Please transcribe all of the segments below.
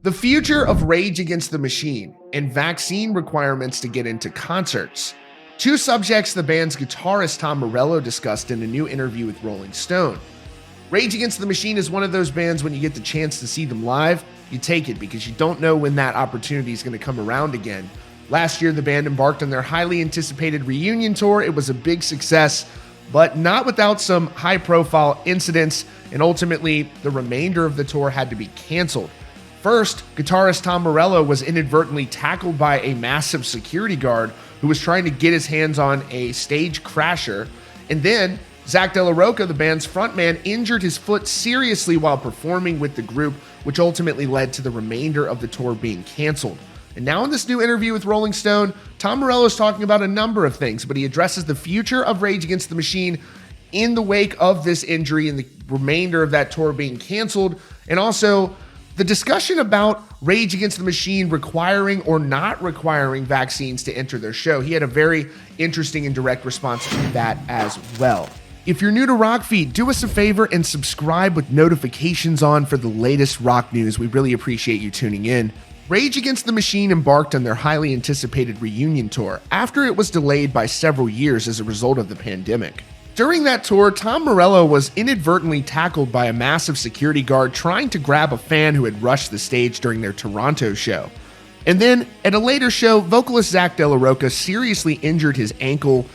The future of Rage Against the Machine and vaccine requirements to get into concerts. Two subjects the band's guitarist Tom Morello discussed in a new interview with Rolling Stone. Rage Against the Machine is one of those bands when you get the chance to see them live, you take it because you don't know when that opportunity is going to come around again. Last year, the band embarked on their highly anticipated reunion tour. It was a big success, but not without some high-profile incidents, and ultimately, the remainder of the tour had to be canceled. First, guitarist Tom Morello was inadvertently tackled by a massive security guard who was trying to get his hands on a stage crasher. And then, Zach De La Rocha, the band's frontman, injured his foot seriously while performing with the group, which ultimately led to the remainder of the tour being canceled. And now in this new interview with Rolling Stone, Tom Morello is talking about a number of things, but he addresses the future of Rage Against the Machine in the wake of this injury and the remainder of that tour being canceled, and also the discussion about Rage Against the Machine requiring or not requiring vaccines to enter their show. He had a very interesting and direct response to that as well. If you're new to Rock Feed, do us a favor and subscribe with notifications on for the latest rock news. We really appreciate you tuning in. Rage Against the Machine embarked on their highly anticipated reunion tour after it was delayed by several years as a result of the pandemic. During that tour, Tom Morello was inadvertently tackled by a massive security guard trying to grab a fan who had rushed the stage during their Toronto show. And then, at a later show, vocalist Zach De La Rocha seriously injured his ankle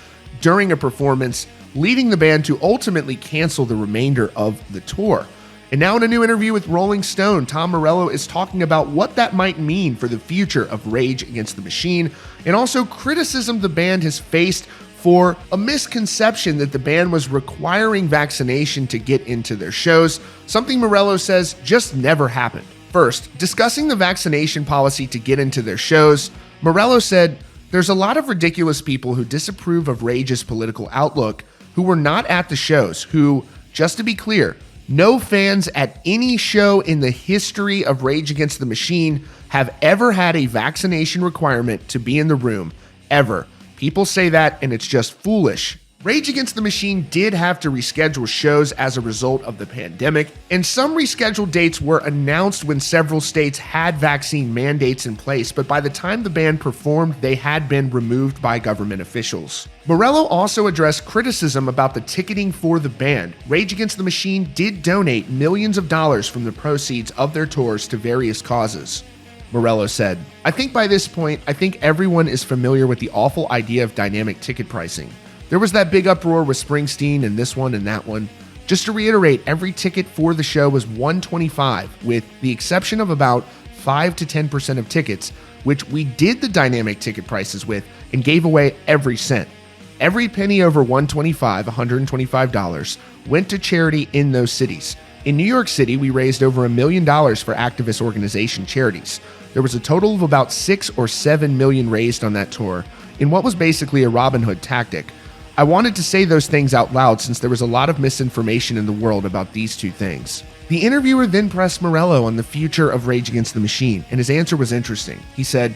during a performance, leading the band to ultimately cancel the remainder of the tour. And now in a new interview with Rolling Stone, Tom Morello is talking about what that might mean for the future of Rage Against the Machine, and also criticism the band has faced for a misconception that the band was requiring vaccination to get into their shows, something Morello says just never happened. First, discussing the vaccination policy to get into their shows, Morello said, "There's a lot of ridiculous people who disapprove of Rage's political outlook who were not at the shows, who, just to be clear, no fans at any show in the history of Rage Against the Machine have ever had a vaccination requirement to be in the room, ever. People say that, and it's just foolish." Rage Against the Machine did have to reschedule shows as a result of the pandemic, and some rescheduled dates were announced when several states had vaccine mandates in place, but by the time the band performed, they had been removed by government officials. Morello also addressed criticism about the ticketing for the band. Rage Against the Machine did donate millions of dollars from the proceeds of their tours to various causes. Morello said, "I think by this point, everyone is familiar with the awful idea of dynamic ticket pricing. There was that big uproar with Springsteen and this one and that one. Just to reiterate, every ticket for the show was $125, with the exception of about 5 to 10% of tickets, which we did the dynamic ticket prices with and gave away every cent. Every penny over $125 went to charity in those cities. In New York City, we raised over $1 million for activist organization charities. There was a total of about 6 or 7 million raised on that tour in what was basically a Robin Hood tactic. I wanted to say those things out loud since there was a lot of misinformation in the world about these two things." The interviewer then pressed Morello on the future of Rage Against the Machine, and his answer was interesting. He said,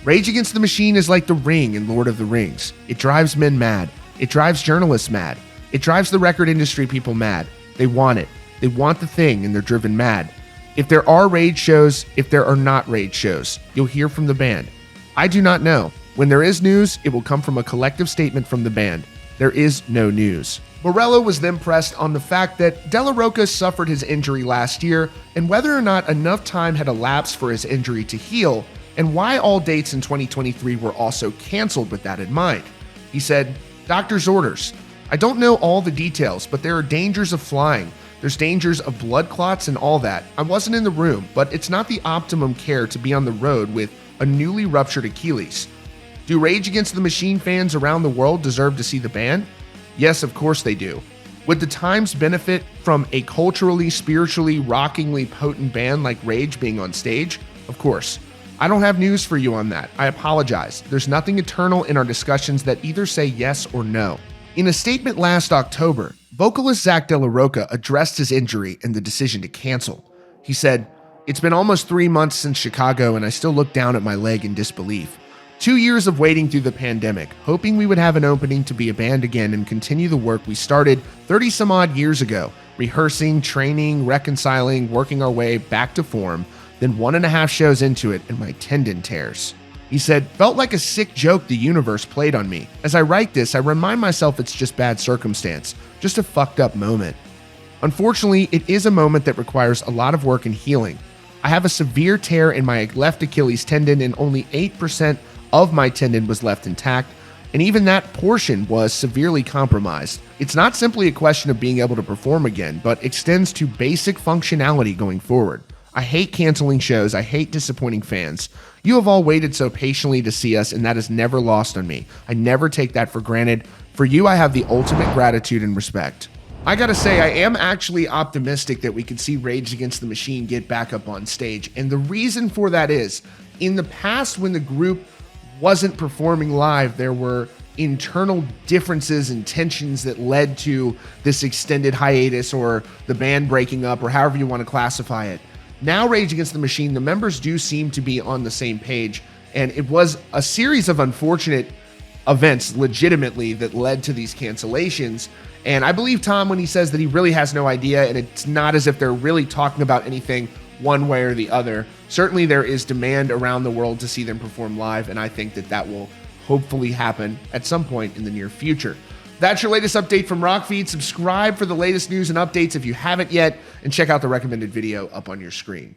"Rage Against the Machine is like the ring in Lord of the Rings. It drives men mad. It drives journalists mad. It drives the record industry people mad. They want it. They want the thing, and they're driven mad. If there are Rage shows, if there are not Rage shows, you'll hear from the band. I do not know. When there is news, it will come from a collective statement from the band. There is no news." Morello was then pressed on the fact that De La Rocha suffered his injury last year and whether or not enough time had elapsed for his injury to heal, and why all dates in 2023 were also canceled with that in mind. He said, "Doctor's orders. I don't know all the details, but there are dangers of flying. There's dangers of blood clots and all that. I wasn't in the room, but it's not the optimum care to be on the road with a newly ruptured Achilles. Do Rage Against the Machine fans around the world deserve to see the band? Yes, of course they do. Would the Times benefit from a culturally, spiritually, rockingly potent band like Rage being on stage? Of course. I don't have news for you on that. I apologize. There's nothing eternal in our discussions that either say yes or no." In a statement last October, vocalist Zach De La Rocha addressed his injury and the decision to cancel. He said, "It's been almost 3 months since Chicago and I still look down at my leg in disbelief. 2 years of waiting through the pandemic, hoping we would have an opening to be a band again and continue the work we started 30 some odd years ago, rehearsing, training, reconciling, working our way back to form. Then 1.5 shows into it and my tendon tears. He said, felt like a sick joke the universe played on me. As I write this, I remind myself it's just bad circumstance, just a fucked up moment. Unfortunately, it is a moment that requires a lot of work and healing. I have a severe tear in my left Achilles tendon and only 8% of my tendon was left intact, and even that portion was severely compromised. It's not simply a question of being able to perform again, but extends to basic functionality going forward. I hate canceling shows. I hate disappointing fans. You have all waited so patiently to see us, and that is never lost on me. I never take that for granted. For you, I have the ultimate gratitude and respect. I gotta say, I am actually optimistic that we could see Rage Against the Machine get back up on stage. And the reason for that is, in the past when the group wasn't performing live, there were internal differences and tensions that led to this extended hiatus or the band breaking up or however you want to classify it. Now Rage Against the Machine, the members do seem to be on the same page, and it was a series of unfortunate events legitimately that led to these cancellations. And I believe Tom when he says that he really has no idea, and it's not as if they're really talking about anything one way or the other. Certainly there is demand around the world to see them perform live, and I think that that will hopefully happen at some point in the near future. That's your latest update from Rockfeed. Subscribe for the latest news and updates if you haven't yet, and check out the recommended video up on your screen.